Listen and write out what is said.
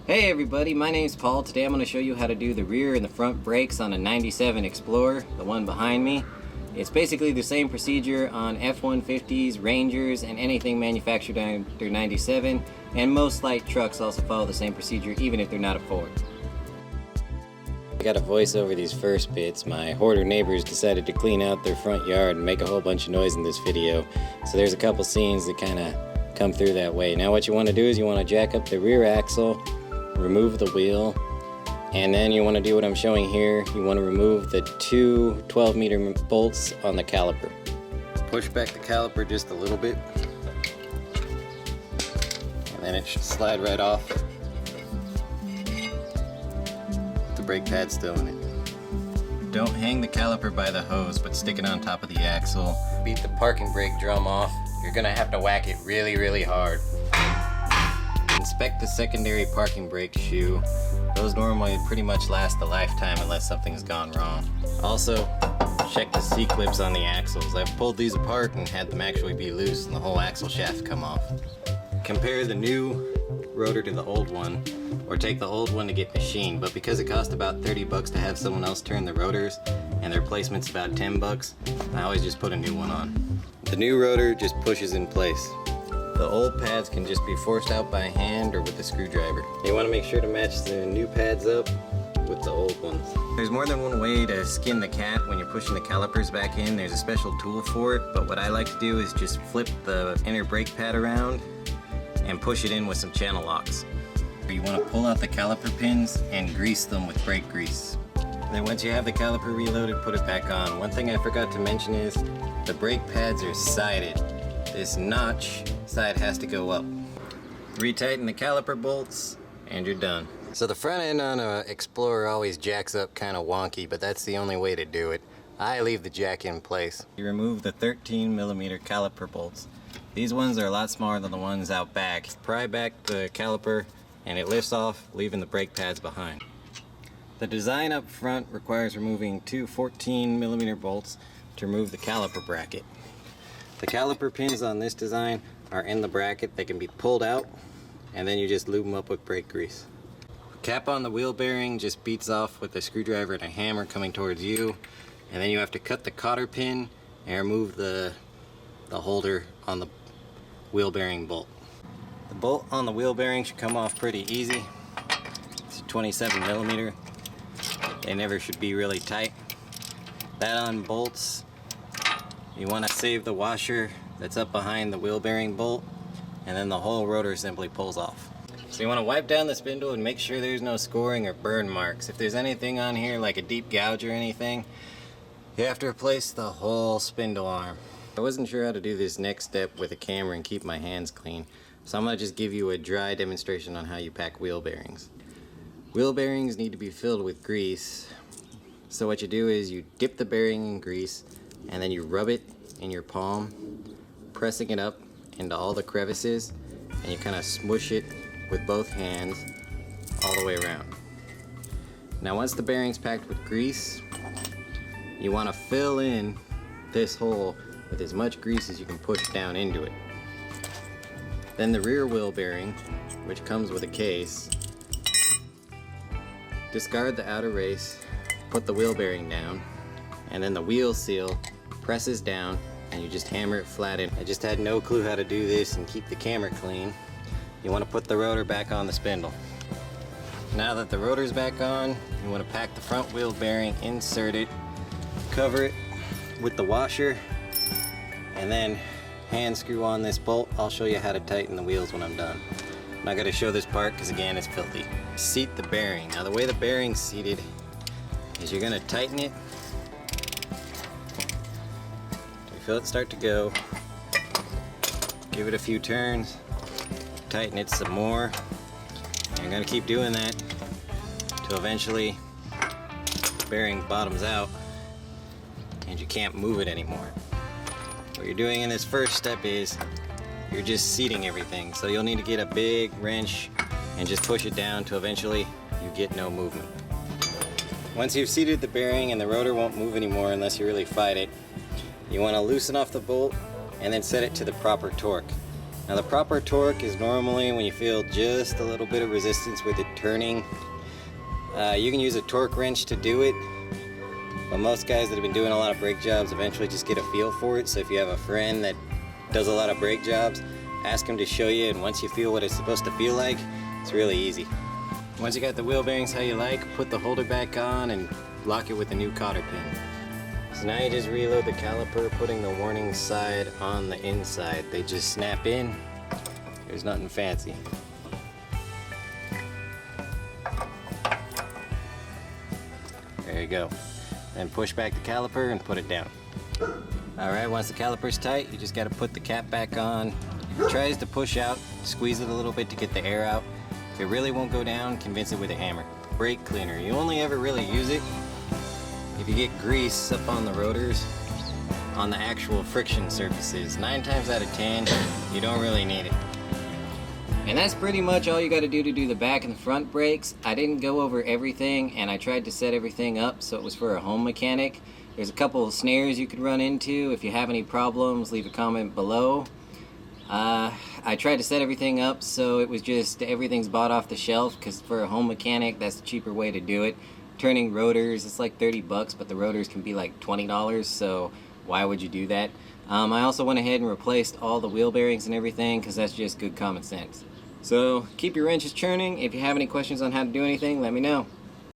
Hey everybody, my name's Paul. Today I'm going to show you how to do the rear and the front brakes on a 97 Explorer, the one behind me. It's basically the same procedure on F-150s, Rangers, and anything manufactured after 97, and most light trucks also follow the same procedure even if they're not a Ford. I got to voice over these first bits. My hoarder neighbors decided to clean out their front yard and make a whole bunch of noise in this video, so there's a couple scenes that kind of come through that way. Now what you want to do is you want to jack up the rear axle, remove the wheel, and then you want to do what I'm showing here. You want to remove the two 12-meter bolts on the caliper. Push back the caliper just a little bit, and then it should slide right off. The brake pad's still in it. Don't hang the caliper by the hose, but stick it on top of the axle. Beat the parking brake drum off. You're gonna have to whack it really hard. Inspect the secondary parking brake shoe. Those normally pretty much last a lifetime unless something's gone wrong. Also, check the C-clips on the axles. I've pulled these apart and had them actually be loose and the whole axle shaft come off. Compare the new rotor to the old one, or take the old one to get machined, but because it cost about 30 bucks to have someone else turn the rotors and their replacement's about 10 bucks, I always just put a new one on. The new rotor just pushes in place. The old pads can just be forced out by hand or with a screwdriver. You want to make sure to match the new pads up with the old ones. There's more than one way to skin the cat when you're pushing the calipers back in. There's a special tool for it, but what I like to do is just flip the inner brake pad around and push it in with some channel locks. You want to pull out the caliper pins and grease them with brake grease. Then once you have the caliper reloaded, put it back on. One thing I forgot to mention is the brake pads are sided. This notch side has to go up. Retighten the caliper bolts and you're done. So the front end on an Explorer always jacks up kind of wonky, but that's the only way to do it. I leave the jack in place. You remove the 13mm caliper bolts. These ones are a lot smaller than the ones out back. Pry back the caliper and it lifts off, leaving the brake pads behind. The design up front requires removing two 14mm bolts to remove the caliper bracket. The caliper pins on this design are in the bracket. They can be pulled out and then you just lube them up with brake grease. Cap on the wheel bearing just beats off with a screwdriver and a hammer coming towards you, and then you have to cut the cotter pin and remove the holder on the wheel bearing bolt. The bolt on the wheel bearing should come off pretty easy. It's 27mm. They never should be really tight. That unbolts. You want to save the washer that's up behind the wheel bearing bolt, and then the whole rotor simply pulls off. So you want to wipe down the spindle and make sure there's no scoring or burn marks. If there's anything on here like a deep gouge or anything, you have to replace the whole spindle arm. I wasn't sure how to do this next step with a camera and keep my hands clean, so I'm going to just give you a dry demonstration on how you pack wheel bearings. Wheel bearings need to be filled with grease. So what you do is you dip the bearing in grease and then you rub it in your palm, pressing it up into all the crevices, and you kind of smush it with both hands all the way around. Now once the bearing's packed with grease, you want to fill in this hole with as much grease as you can push down into it. Then the rear wheel bearing, which comes with a case, discard the outer race, put the wheel bearing down, and then the wheel seal presses down and you just hammer it flat in. I just had no clue how to do this and keep the camera clean. You want to put the rotor back on the spindle. Now that the rotor's back on, you want to pack the front wheel bearing, insert it, cover it with the washer, and then hand screw on this bolt. I'll show you how to tighten the wheels when I'm done. I'm not going to show this part because again it's filthy. Seat the bearing. Now the way the bearing's seated is you're going to tighten it. You feel it start to go. Give it a few turns. Tighten it some more. And you're going to keep doing that till eventually the bearing bottoms out and you can't move it anymore. What you're doing in this first step is you're just seating everything. So you'll need to get a big wrench and just push it down till eventually you get no movement. Once you've seated the bearing and the rotor won't move anymore unless you really fight it, you want to loosen off the bolt and then set it to the proper torque. Now the proper torque is normally when you feel just a little bit of resistance with it turning. You can use a torque wrench to do it, but most guys that have been doing a lot of brake jobs eventually just get a feel for it. So if you have a friend that does a lot of brake jobs, ask him to show you, and once you feel what it's supposed to feel like, it's really easy. Once you got the wheel bearings how you like, put the holder back on and lock it with a new cotter pin. So now you just reload the caliper, putting the warning side on the inside. They just snap in. There's nothing fancy. There you go. Then push back the caliper and put it down. Alright, once the caliper's tight, you just got to put the cap back on. If it tries to push out, squeeze it a little bit to get the air out. If it really won't go down, convince it with a hammer. Brake cleaner. You only ever really use it if you get grease up on the rotors, on the actual friction surfaces. 9 times out of 10, you don't really need it. And that's pretty much all you got to do the back and the front brakes. I didn't go over everything, and I tried to set everything up so it was for a home mechanic. There's a couple of snares you could run into. If you have any problems, leave a comment below. I tried to set everything up so it was just everything's bought off the shelf, because for a home mechanic, that's the cheaper way to do it. Turning rotors, it's like 30 bucks, but the rotors can be like $20, so why would you do that? I also went ahead and replaced all the wheel bearings and everything, because that's just good common sense. So keep your wrenches churning. If you have any questions on how to do anything, let me know.